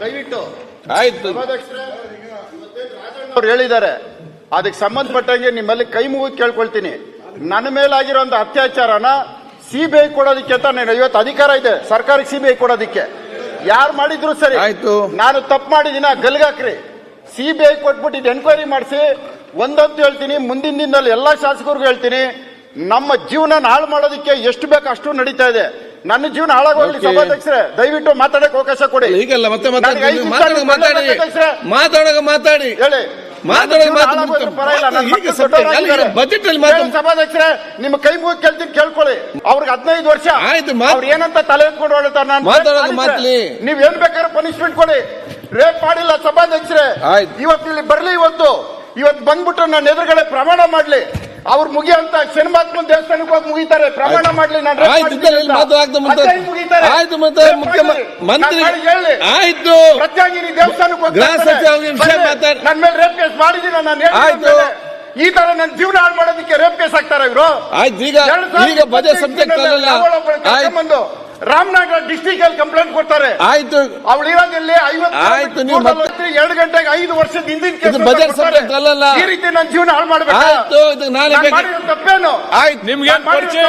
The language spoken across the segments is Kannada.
ದಯವಿಟ್ಟು ಆಯ್ತು ಅವ್ರು ಹೇಳಿದ್ದಾರೆ, ಅದಕ್ಕೆ ಸಂಬಂಧಪಟ್ಟಂಗೆ ನಿಮ್ಮಲ್ಲಿ ಕೈ ಮುಗಿದು ಕೇಳ್ಕೊಳ್ತೀನಿ. ನನ್ನ ಮೇಲಾಗಿರುವಂತ ಅತ್ಯಾಚಾರನ ಸಿಬಿಐ ಕೊಡೋದಕ್ಕೆ ಅಂತ ನಾನು ಇವತ್ತು ಅಧಿಕಾರ ಇದೆ ಸರ್ಕಾರಕ್ಕೆ ಸಿಬಿಐ ಕೊಡೋದಕ್ಕೆ. ಯಾರು ಮಾಡಿದ್ರು ಸರಿ, ಆಯ್ತು. ನಾನು ತಪ್ಪು ಮಾಡಿದಿನ ಗಲ್ಗಾಕ್ರಿ, ಸಿಬಿಐ ಕೊಟ್ಬಿಟ್ಟು ಎನ್ಕ್ವೈರಿ ಮಾಡಿಸಿ. ಒಂದಂತೂ ಹೇಳ್ತೀನಿ, ಮುಂದಿನ ದಿನದಲ್ಲಿ ಎಲ್ಲಾ ಶಾಸಕರಿಗೂ ಹೇಳ್ತೀನಿ, ನಮ್ಮ ಜೀವನ ಹಾಳು ಮಾಡೋದಕ್ಕೆ ಎಷ್ಟು ಬೇಕು ಅಷ್ಟು ನಡೀತಾ ಇದೆ. ನನ್ನ ಜೀವನ ಹಾಳಾಗೋಗ್ಲಿ. ಸಭಾಧ್ಯಕ್ಷರೇ ದಯವಿಟ್ಟು ಮಾತಾಡಕ್ಕೆ ಅವಕಾಶ ಕೊಡಿ. ಈಗಲ್ಲ ಮತ್ತೆ ಮಾತಾಡಿ ಹೇಳಿ ಬಜೆಟ್ ಅಲ್ಲಿ ಸಭಾಧ್ಯಕ್ಷರೇ ನಿಮ್ಮ ಕೈ ಮುಗಿ ಕೇಳ್ತೀನಿ, ಕೇಳ್ಕೊಳ್ಳಿ. ಅವ್ರಿಗೆ 15 ವರ್ಷ ಆಯ್ತು, ಅವ್ರು ಏನಂತ ತಲೆ ಎತ್ಕೊಂಡು ಹೊರಡ್ತಾರೆ. ನೀವ್ ಏನ್ ಬೇಕಾದ್ರೆ ಪನಿಷ್ಮೆಂಟ್ ಕೊಡಿ. ರೇಪ್ ಮಾಡಿಲ್ಲ ಸಭಾಧ್ಯಕ್ಷರೇ, ಇವತ್ತು ಇಲ್ಲಿ ಬರ್ಲಿ. ಇವತ್ತು ಬಂದ್ಬಿಟ್ರೆ ನನ್ನ ಎದುರುಗಡೆ ಪ್ರಮಾಣ ಮಾಡ್ಲಿ. ಅವ್ರು ಮುಗಿಯಂತ ಶನಿಮಾತ್ಮನ ದೇವಸ್ಥಾನಕ್ಕೆ ಹೋಗಿ ಮುಗಿತಾರೆ, ಪ್ರಮಾಣ ಮಾಡ್ಲಿ. ನಾನು ಆಯ್ತು ಪ್ರತ್ಯಾಗಿನಿ ದೇವಸ್ಥಾನಕ್ಕೆ ಹೋಗಿ ನನ್ನ ಮೇಲೆ ರೇಪ್ ಕೇಸ್ ಮಾಡಿದೀನಿ. ನಾನು ಈ ತರ ನನ್ನ ಜೀವನ ಹಾಳು ಮಾಡೋದಕ್ಕೆ ರೇಪ್ ಕೇಸ್ ಹಾಕ್ತಾರ ಇವರು. ಆಯ್ತು, ಈಗ ಬಜೆಟ್ ಸಬ್ಜೆಕ್ಟ್ ಬಂದು ರಾಮನಗರ ಡಿಸ್ಟ್ರಿಕ್ಟ್ ಅಲ್ಲಿ ಕಂಪ್ಲೇಂಟ್ ಕೊಡ್ತಾರೆ. ಆಯ್ತು, ಅವಳು ಇರೋದಿಲ್ಲಿ 50 2 ಗಂಟೆಗೆ 5 ವರ್ಷದ ಹಿಂದಿನ ಬಜೆಟ್ ಸಬ್ಜೆಕ್ಟ್ ಅಲ್ಲ. ಈ ರೀತಿ ನನ್ನ ಜೀವನ ಹಾಳು ಮಾಡಬೇಕು. ತಪ್ಪೇನು? ಆಯ್ತು, ನಿಮ್ಗೆ ಪರಿಚಯ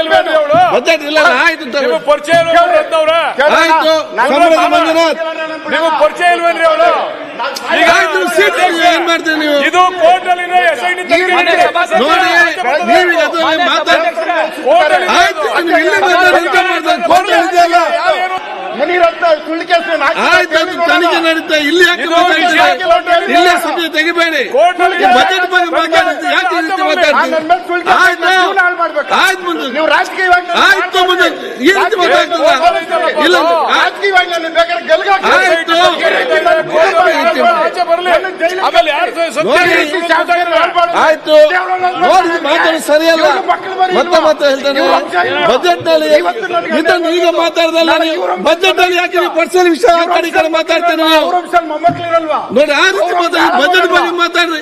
ಬಜೆಟ್ ಇಲ್ಲ. ಆಯ್ತು, ಪರಿಚಯ ಆಯ್ತು, ನಿಮಗೆ ಪರಿಚಯ ಇಲ್ವೇನ್ರಿ ಅವರು? ಏನ್ ಮಾಡ್ತೀರಿ ನೀವು? ಇದು ಕೋರ್ಟ್ ಅಲ್ಲಿ ತನಿಖೆ ನಡೀತಾ ಇಲ್ಲಿ ಯಾಕೆ ಮಾತಾಡ್ತೀರಿ? ಇಲ್ಲೇ ಸಭೆ ತೆಗಿಬೇಡಿ. ಬಜೆಟ್ ಬಗ್ಗೆ ಮಾತಾಡ್ತೀರಿ, ಯಾಕೆ ಈ ರೀತಿ ಮಾತಾಡ್ತೀರಿ? ಆಯ್ತು ಮುಂದೆ ಆಯ್ತು ಮುಂದೆ ಈ ರೀತಿ ಮಾತಾಡ್ತೀರ? ಇಲ್ಲ ಆಯ್ತು, ನೋಡಿ ಮಾತಾಡೋದು ಸರಿಯಲ್ಲ. ಮತ್ತೆ ಹೇಳ್ತಾನೆ ಬಜೆಟ್ ನಲ್ಲಿ ಇದನ್ನು ಈಗ ಮಾತಾಡ್ದಲ್ಲ. ಬಜೆಟ್ ಅಲ್ಲಿ ಯಾಕೆ ಪರ್ಸನಲ್ ವಿಷಯ ಕಡೆ ಮಾತಾಡ್ತೇನೆ ನೋಡಿ. ಆ ರೀತಿ ಮಾತಾಡಿ ಬಜೆಟ್ ಬಗ್ಗೆ ಮಾತಾಡ್ರಿ.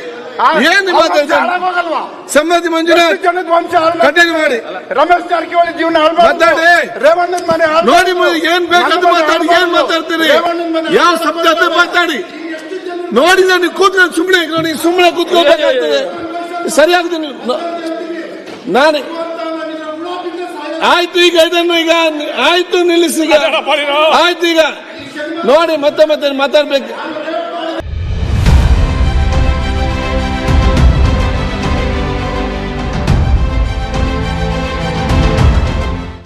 ಏನು ಮಾತಾಡ್ತಾರೆ? ಸಮ್ಮತಿ ಮಂಜುನಾಥ್ ಕಂಟಿನ್ಯೂ ಮಾಡಿ. ರಮೇಶ್ ಜಾರಕಿಹೊಳಿ ಜೀವನ ಮಾತಾಡಿ. ರೇವಣ್ಣನ ಮನೆ ನೋಡಿ ಏನ್ ಬೇಕಂತ ಮಾತಾಡಿ. ಏನ್ ಮಾತಾಡ್ತೀರಿ? ಯಾವ ಶಬ್ದ ಮಾತಾಡಿ ನೋಡಿ. ನಾನು ಕೂತ್ಕೊಂಡು ಸುಮ್ಮನೆ ಕೂತ್ಕೋಬೇಕಾಗ್ತದೆ. ಸರಿಯಾಗ್ತೀನಿ ನಾನು. ಆಯ್ತು, ಈಗ ಆಯ್ತು ನಿಲ್ಲಿಸಿ. ಆಯ್ತು, ಈಗ ನೋಡಿ ಮತ್ತೆ ಮಾತಾಡ್ಬೇಕು.